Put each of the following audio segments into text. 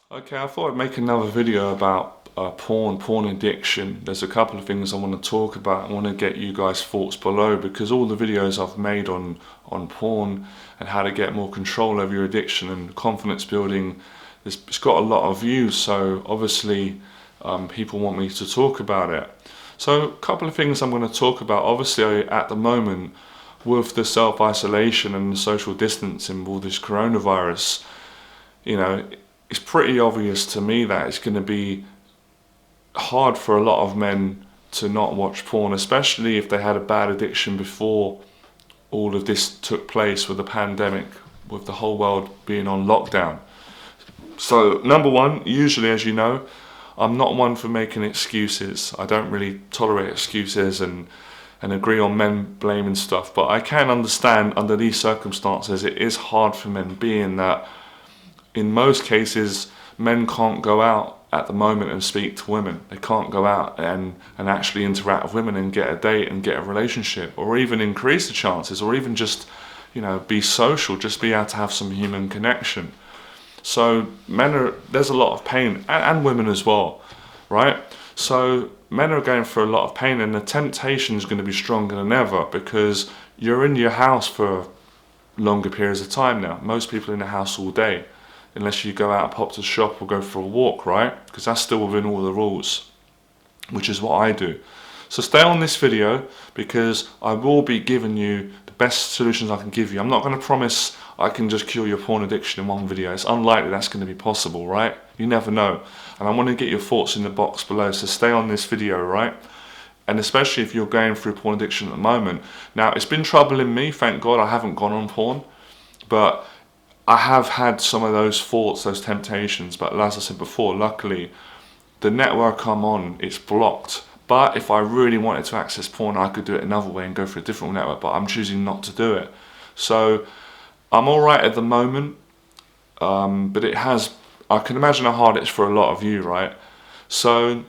Okay, I thought I'd make another video about porn addiction. There's a couple of things I want to talk about. I want to get you guys' thoughts below because all the videos I've made on porn and how to get more control over your addiction and confidence building, it's got a lot of views. So obviously, people want me to talk about it. So a couple of things I'm going to talk about. Obviously, at the moment, with the self-isolation and the social distancing, with all this coronavirus, you know, it's pretty obvious to me that it's going to be hard for a lot of men to not watch porn, especially if they had a bad addiction before all of this took place with the pandemic, with the whole world being on lockdown. So, number one, usually, as you know, I'm not one for making excuses. I don't really tolerate excuses and agree on men blaming stuff, but I can understand under these circumstances it is hard for men, being that in most cases, men can't go out at the moment and speak to women. They can't go out and actually interact with women and get a date and get a relationship, or even increase the chances, or even just, be social, just be able to have some human connection. So there's a lot of pain, and women as well, right? So men are going through a lot of pain, and the temptation is going to be stronger than ever because you're in your house for longer periods of time now. Most people are in the house all day, unless you go out and pop to the shop or go for a walk, right? Because that's still within all the rules, which is what I do. So stay on this video because I will be giving you the best solutions I can give you. I'm not going to promise I can just cure your porn addiction in one video. It's unlikely that's going to be possible, right? You never know. And I want to get your thoughts in the box below, so stay on this video, right? And especially if you're going through porn addiction at the moment. Now, it's been troubling me, thank God I haven't gone on porn, but I have had some of those thoughts, those temptations, but as I said before, luckily, the network I'm on, it's blocked. But if I really wanted to access porn, I could do it another way and go for a different network, but I'm choosing not to do it. So I'm all right at the moment, but I can imagine how hard it's for a lot of you, right? So,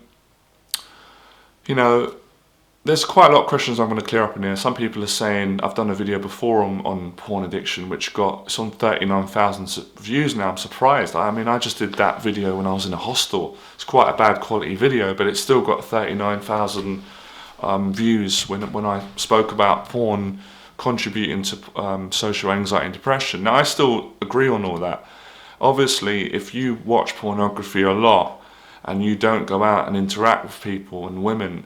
there's quite a lot of questions I'm going to clear up in here. Some people are saying, I've done a video before on porn addiction, which it's on 39,000 views now. I'm surprised. I mean, I just did that video when I was in a hostel. It's quite a bad quality video, but it's still got 39,000 views when I spoke about porn contributing to social anxiety and depression. Now, I still agree on all that. Obviously, if you watch pornography a lot and you don't go out and interact with people and women,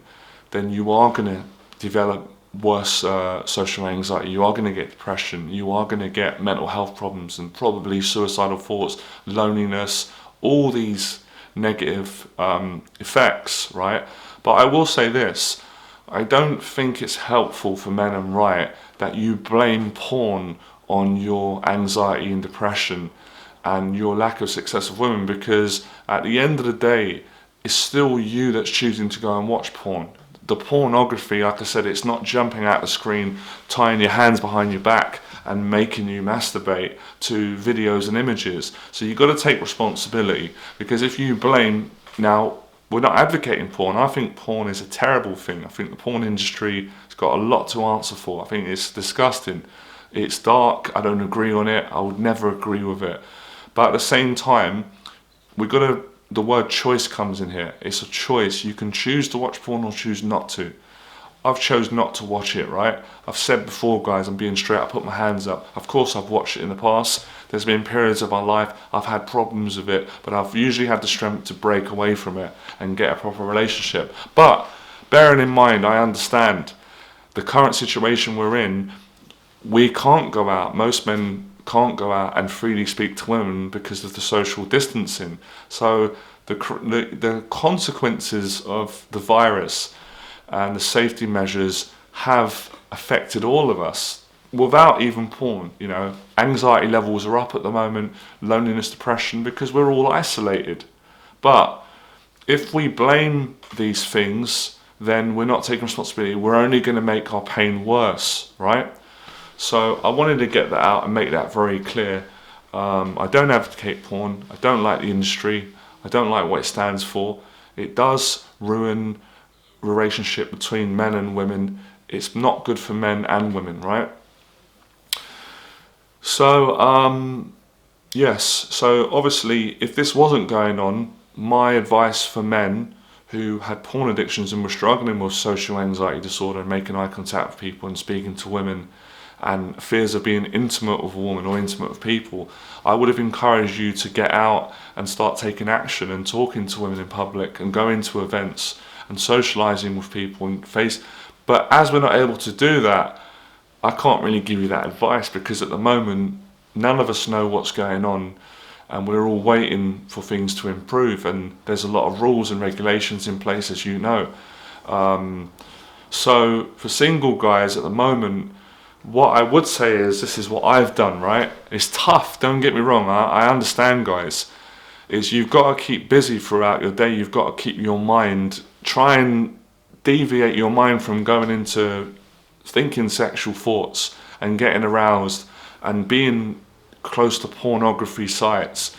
then you are going to develop worse social anxiety, you are going to get depression, you are going to get mental health problems and probably suicidal thoughts, loneliness, all these negative effects, right? But I will say this, I don't think it's helpful for men and right that you blame porn on your anxiety and depression and your lack of success with women, because at the end of the day, it's still you that's choosing to go and watch porn. The pornography, like I said, it's not jumping out the screen, tying your hands behind your back and making you masturbate to videos and images. So you've got to take responsibility, because if you blame, now we're not advocating porn. I think porn is a terrible thing. I think the porn industry has got a lot to answer for. I think it's disgusting. It's dark. I don't agree on it. I would never agree with it. But at the same time, the word choice comes in here. It's a choice. You can choose to watch porn or choose not to. I've chosen not to watch it, right? I've said before, guys, I'm being straight, I put my hands up. Of course, I've watched it in the past. There's been periods of my life I've had problems with it, but I've usually had the strength to break away from it and get a proper relationship. But bearing in mind, I understand the current situation we're in, we can't go out. Most men can't go out and freely speak to women because of the social distancing. So the consequences of the virus and the safety measures have affected all of us without even porn. Anxiety levels are up at the moment, loneliness, depression, because we're all isolated. But if we blame these things, then we're not taking responsibility. We're only going to make our pain worse, right? So I wanted to get that out and make that very clear. I don't advocate porn. I don't like the industry. I don't like what it stands for. It does ruin relationship between men and women. It's not good for men and women, right? So Yes, so obviously if this wasn't going on, my advice for men who had porn addictions and were struggling with social anxiety disorder and making eye contact with people and speaking to women and fears of being intimate with a woman or intimate with people, I would have encouraged you to get out and start taking action and talking to women in public and going to events and socializing with people and face. But as we're not able to do that, I can't really give you that advice, because at the moment none of us know what's going on and we're all waiting for things to improve, and there's a lot of rules and regulations in place, as you know. So for single guys at the moment, what I would say is, this is what I've done, right? It's tough, don't get me wrong, I understand, guys. Is you've got to keep busy throughout your day. You've got to keep your mind, try and deviate your mind from going into thinking sexual thoughts and getting aroused and being close to pornography sites.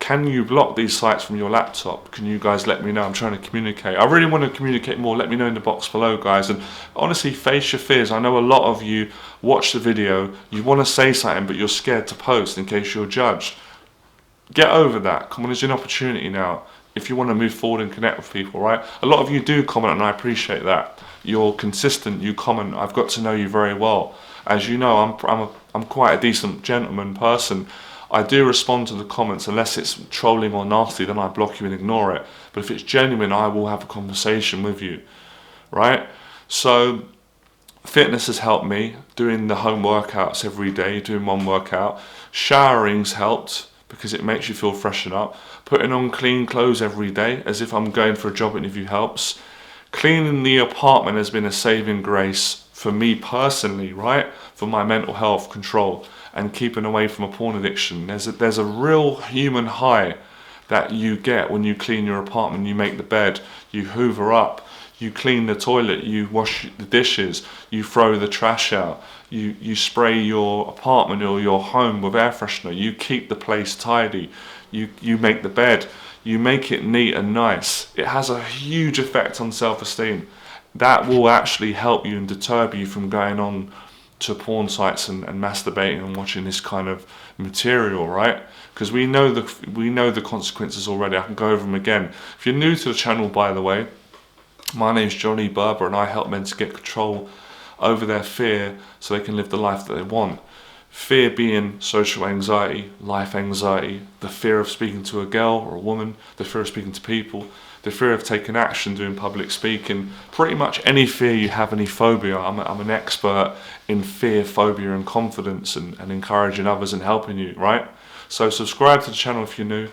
Can you block these sites from your laptop? Can you guys let me know? I'm trying to communicate. I really want to communicate more. Let me know in the box below, guys. And honestly, face your fears. I know a lot of you watch the video, you want to say something, but you're scared to post in case you're judged. Get over that. Come on, there's an opportunity now if you want to move forward and connect with people, right? A lot of you do comment, and I appreciate that. You're consistent, you comment. I've got to know you very well. As you know, I'm quite a decent gentleman person. I do respond to the comments. Unless it's trolling or nasty, then I block you and ignore it. But if it's genuine, I will have a conversation with you, right? So fitness has helped me, doing the home workouts every day, doing one workout. Showering's helped because it makes you feel freshen up. Putting on clean clothes every day, as if I'm going for a job interview, helps. Cleaning the apartment has been a saving grace for me personally, right? For my mental health control and keeping away from a porn addiction. There's a real human high that you get when you clean your apartment. You make the bed, you hoover up, you clean the toilet, you wash the dishes, you throw the trash out, you spray your apartment or your home with air freshener, you keep the place tidy, you make the bed, you make it neat and nice. It has a huge effect on self-esteem. That will actually help you and deter you from going on to porn sites and masturbating and watching this kind of material, right? Because we know the consequences already. I can go over them again. If you're new to the channel, by the way, my name's Johnny Berba, and I help men to get control over their fear so they can live the life that they want. Fear being social anxiety, life anxiety, the fear of speaking to a girl or a woman, the fear of speaking to people, the fear of taking action, doing public speaking, pretty much any fear you have, any phobia. I'm an expert in fear, phobia and confidence, and encouraging others and helping you, right? So subscribe to the channel if you're new,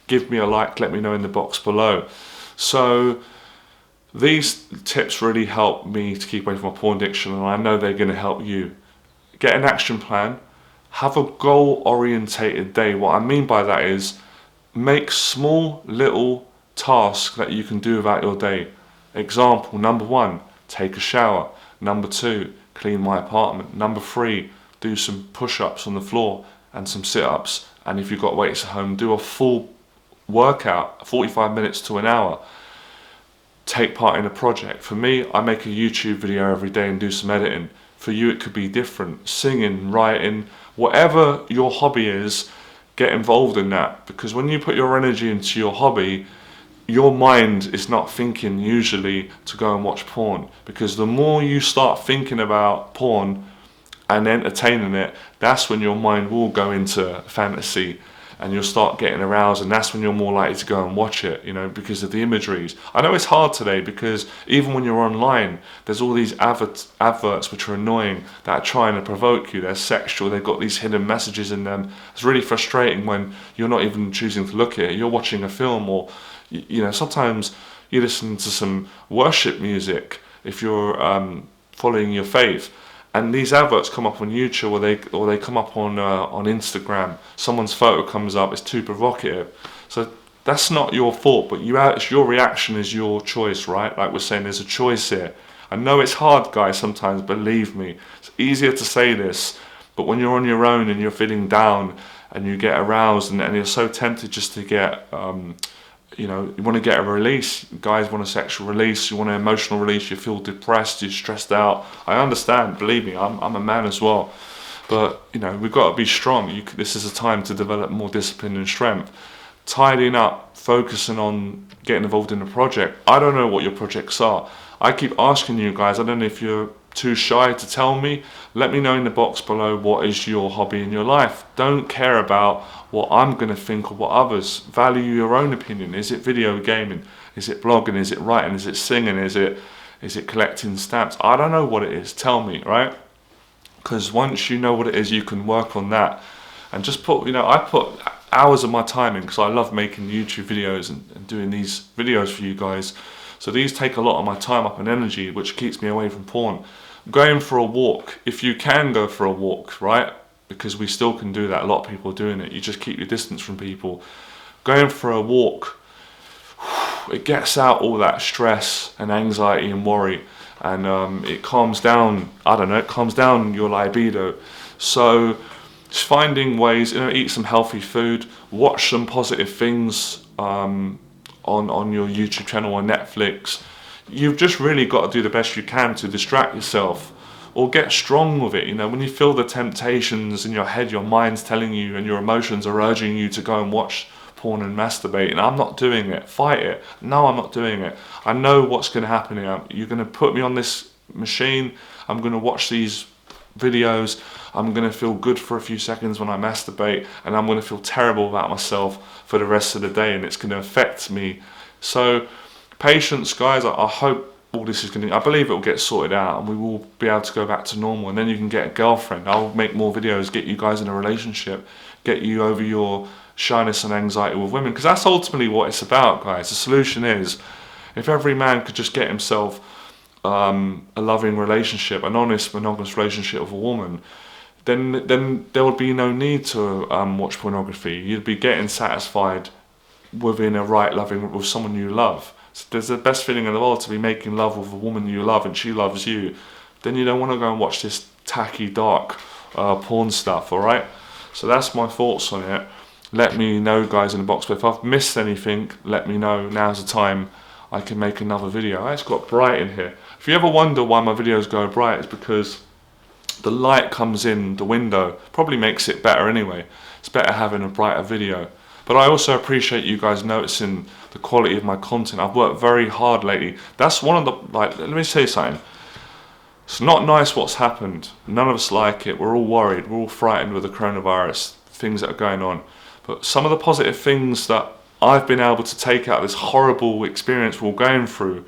give me a like, let me know in the box below. So these tips really help me to keep away from a porn addiction, and I know they're going to help you. Get an action plan, have a goal-orientated day. What I mean by that is make small little tasks that you can do about your day. Example, number 1, take a shower. Number 2, clean my apartment. Number 3, do some push-ups on the floor and some sit-ups. And if you've got weights at home, do a full workout, 45 minutes to an hour. Take part in a project. For me, I make a YouTube video every day and do some editing. For you, it could be different. Singing, writing, whatever your hobby is, get involved in that. Because when you put your energy into your hobby, your mind is not thinking usually to go and watch porn. Because the more you start thinking about porn and entertaining it, that's when your mind will go into fantasy and you'll start getting aroused, and that's when you're more likely to go and watch it, you know, because of the imageries. I know it's hard today because even when you're online, there's all these adverts which are annoying, that are trying to provoke you. They're sexual, they've got these hidden messages in them. It's really frustrating when you're not even choosing to look at it. You're watching a film, or, you know, sometimes you listen to some worship music if you're following your faith. And these adverts come up on YouTube, or they come up on Instagram. Someone's photo comes up, it's too provocative. So that's not your fault, but it's your reaction is your choice, right? Like we're saying, there's a choice here. I know it's hard, guys, sometimes, believe me. It's easier to say this, but when you're on your own and you're feeling down and you get aroused and you're so tempted just to get, you know, you want to get a release. Guys want a sexual release, you want an emotional release, you feel depressed, you're stressed out. I understand, believe me, I'm a man as well. But, you know, we've got to be strong. This is a time to develop more discipline and strength. Tidying up, focusing on getting involved in a project. I don't know what your projects are. I keep asking you guys, I don't know if you're too shy to tell me. Let me know in the box below what is your hobby in your life. Don't care about what I'm going to think or what others. Value your own opinion. Is it video gaming? Is it blogging? Is it writing? Is it singing? Is it collecting stamps? I don't know what it is. Tell me, right? Because once you know what it is, you can work on that. And just put, you know, I put hours of my time in because I love making YouTube videos and doing these videos for you guys. So these take a lot of my time up and energy, which keeps me away from porn. Going for a walk, if you can go for a walk, right? Because we still can do that. A lot of people are doing it. You just keep your distance from people. Going for a walk, it gets out all that stress and anxiety and worry, and it calms down, I don't know, it calms down your libido. So just finding ways, you know, eat some healthy food, watch some positive things on your YouTube channel or Netflix. You've just really got to do the best you can to distract yourself or get strong with it. You know, when you feel the temptations in your head, your mind's telling you and your emotions are urging you to go and watch porn and masturbate, and I'm not doing it, fight it. No, I'm not doing it. I know what's going to happen here. You're going to put me on this machine, I'm going to watch these videos, I'm going to feel good for a few seconds when I masturbate, and I'm going to feel terrible about myself for the rest of the day, and it's going to affect me. So patience, guys. I hope all this is going to, I believe it will get sorted out and we will be able to go back to normal, and then you can get a girlfriend. I'll make more videos, get you guys in a relationship, get you over your shyness and anxiety with women, because that's ultimately what it's about, guys. The solution is, if every man could just get himself a loving relationship, an honest monogamous relationship with a woman, then there would be no need to watch pornography. You'd be getting satisfied within a right loving with someone you love. So there's the best feeling in the world to be making love with a woman you love and she loves you. Then you don't want to go and watch this tacky, dark porn stuff, alright? So that's my thoughts on it. Let me know, guys, in the box. But if I've missed anything, let me know. Now's the time I can make another video. It's got bright in here. If you ever wonder why my videos go bright, it's because the light comes in the window. Probably makes it better anyway. It's better having a brighter video. But I also appreciate you guys noticing the quality of my content. I've worked very hard lately. That's one of the, like, let me say something. It's not nice what's happened. None of us like it. We're all worried. We're all frightened with the coronavirus, things that are going on. But some of the positive things that I've been able to take out of this horrible experience we're going through,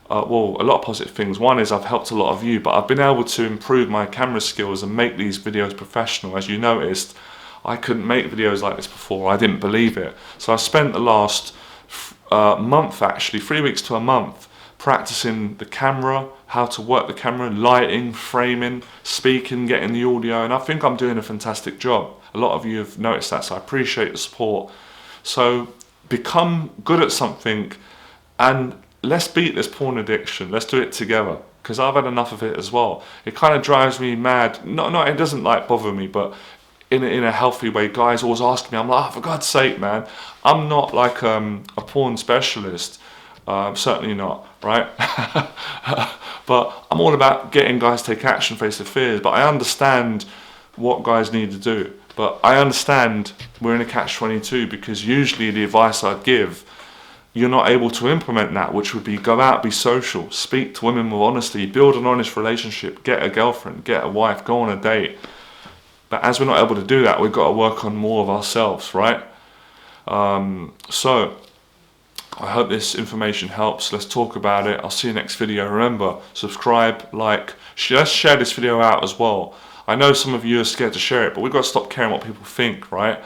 well, a lot of positive things. One is I've helped a lot of you, but I've been able to improve my camera skills and make these videos professional. As you noticed, I couldn't make videos like this before. I didn't believe it. So I spent the last month, actually, 3 weeks to a month, practicing the camera, how to work the camera, lighting, framing, speaking, getting the audio, and I think I'm doing a fantastic job. A lot of you have noticed that, so I appreciate the support. So become good at something and let's beat this porn addiction. Let's do it together, because I've had enough of it as well. It kind of drives me mad. No, it doesn't like bother me, but in a healthy way. Guys always ask me, I'm like, oh, for God's sake, man, I'm not like a porn specialist. Certainly not, right? But I'm all about getting guys to take action, face their fears. But I understand what guys need to do. But I understand we're in a catch-22, because usually the advice I'd give, you're not able to implement that, which would be go out, be social, speak to women with honesty, build an honest relationship, get a girlfriend, get a wife, go on a date. But as we're not able to do that, we've got to work on more of ourselves, right? So I hope this information helps. Let's talk about it. I'll see you next video. Remember, subscribe, like, let's share this video out as well. I know some of you are scared to share it, but we've got to stop caring what people think, right?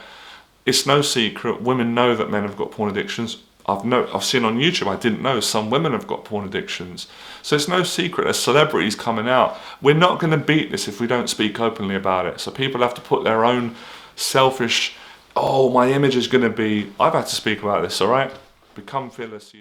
It's no secret. Women know that men have got porn addictions. I've seen on YouTube, I didn't know, some women have got porn addictions. So it's no secret. There's celebrities coming out. We're not going to beat this if we don't speak openly about it. So people have to put their own selfish, oh, my image is going to be, I've had to speak about this, all right? Become fearless.